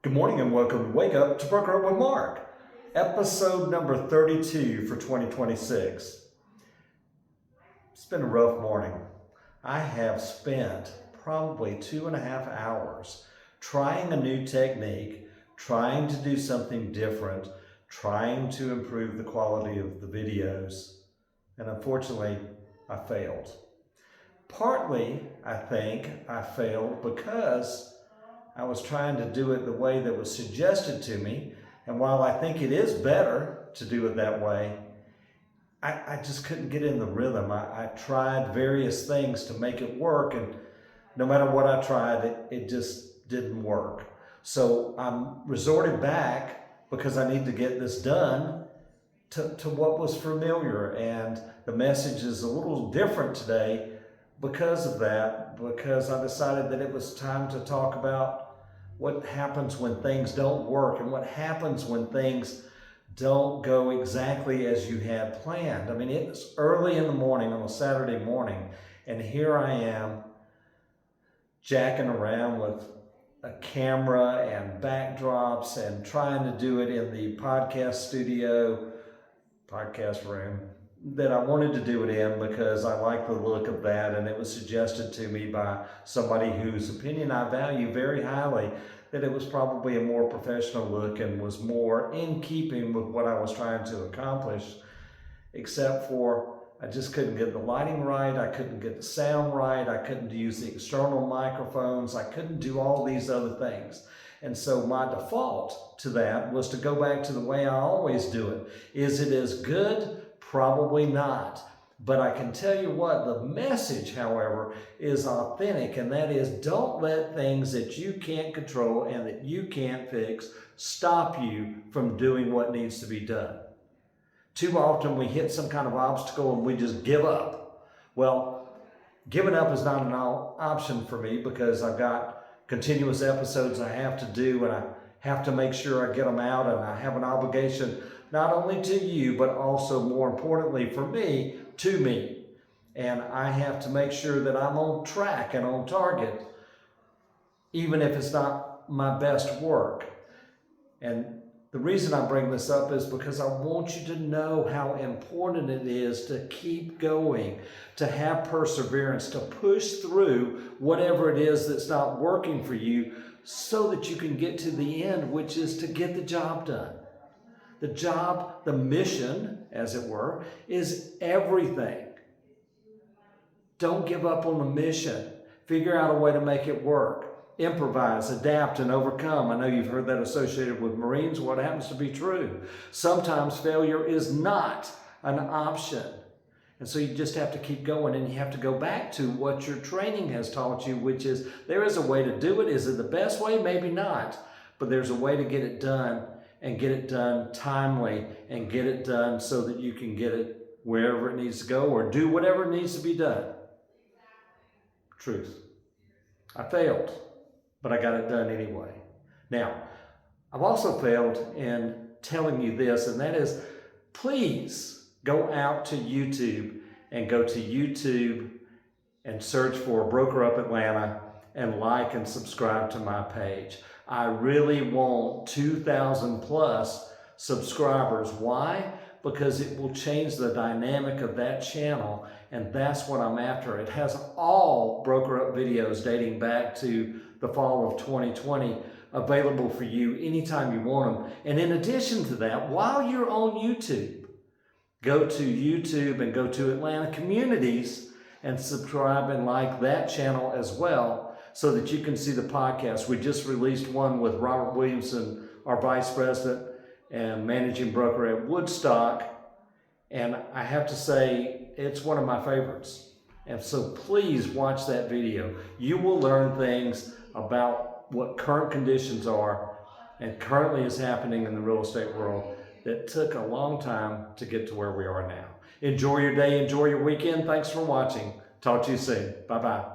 Good morning and welcome to Wake Up to Broker Up with Mark, episode number 32 for 2026. It's been a rough morning. I have spent probably 2.5 hours trying a new technique, trying to do something different, trying to improve the quality of the videos, and unfortunately, I failed. Partly, I think I failed because I was trying to do it the way that was suggested to me, and while I think it is better to do it that way, I just couldn't get in the rhythm. I tried various things to make it work, and no matter what I tried, it just didn't work. So I'm resorted back, because I need to get this done, to what was familiar, and the message is a little different today because of that, because I decided that it was time to talk about what happens when things don't work and what happens when things don't go exactly as you had planned. I mean, it's early in the morning on a Saturday morning, and here I am jacking around with a camera and backdrops and trying to do it in the podcast room that I wanted to do it in because I like the look of that, and it was suggested to me by somebody whose opinion I value very highly, that it was probably a more professional look and was more in keeping with what I was trying to accomplish, except for I just couldn't get the lighting right, I couldn't get the sound right, I couldn't use the external microphones, I couldn't do all these other things. And so my default to that was to go back to the way I always do it. Is it as good? Probably not. But I can tell you what, the message, however, is authentic, and that is, don't let things that you can't control and that you can't fix stop you from doing what needs to be done. Too often we hit some kind of obstacle and we just give up. Well, giving up is not an option for me, because I've got continuous episodes I have to do, and I have to make sure I get them out, and I have an obligation not only to you, but also, more importantly for me, to me. And I have to make sure that I'm on track and on target, even if it's not my best work. And the reason I bring this up is because I want you to know how important it is to keep going, to have perseverance, to push through whatever it is that's not working for you, so that you can get to the end, which is to get the job done. The job, the mission, as it were, is everything. Don't give up on the mission. Figure out a way to make it work. Improvise, adapt, and overcome. I know you've heard that associated with Marines. What happens to be true? Sometimes failure is not an option. And so you just have to keep going, and you have to go back to what your training has taught you, which is there is a way to do it. Is it the best way? Maybe not. But there's a way to get it done, and get it done timely, and get it done so that you can get it wherever it needs to go, or do whatever needs to be done. Truth. I failed, but I got it done anyway. Now, I've also failed in telling you this, and that is, please go out to YouTube and go to YouTube and search for Broker Up Atlanta and like and subscribe to my page. I really want 2,000 plus subscribers. Why? Because it will change the dynamic of that channel, and that's what I'm after. It has all Broker Up videos dating back to the fall of 2020 available for you anytime you want them. And in addition to that, while you're on YouTube, go to YouTube and go to Atlanta Communities and subscribe and like that channel as well, so that you can see the podcast. We just released one with Robert Williamson, our Vice President and Managing Broker at Woodstock, and I have to say, it's one of my favorites. And so please watch that video. You will learn things about what current conditions are and currently is happening in the real estate world that took a long time to get to where we are now. Enjoy your day, enjoy your weekend. Thanks for watching. Talk to you soon. Bye-bye.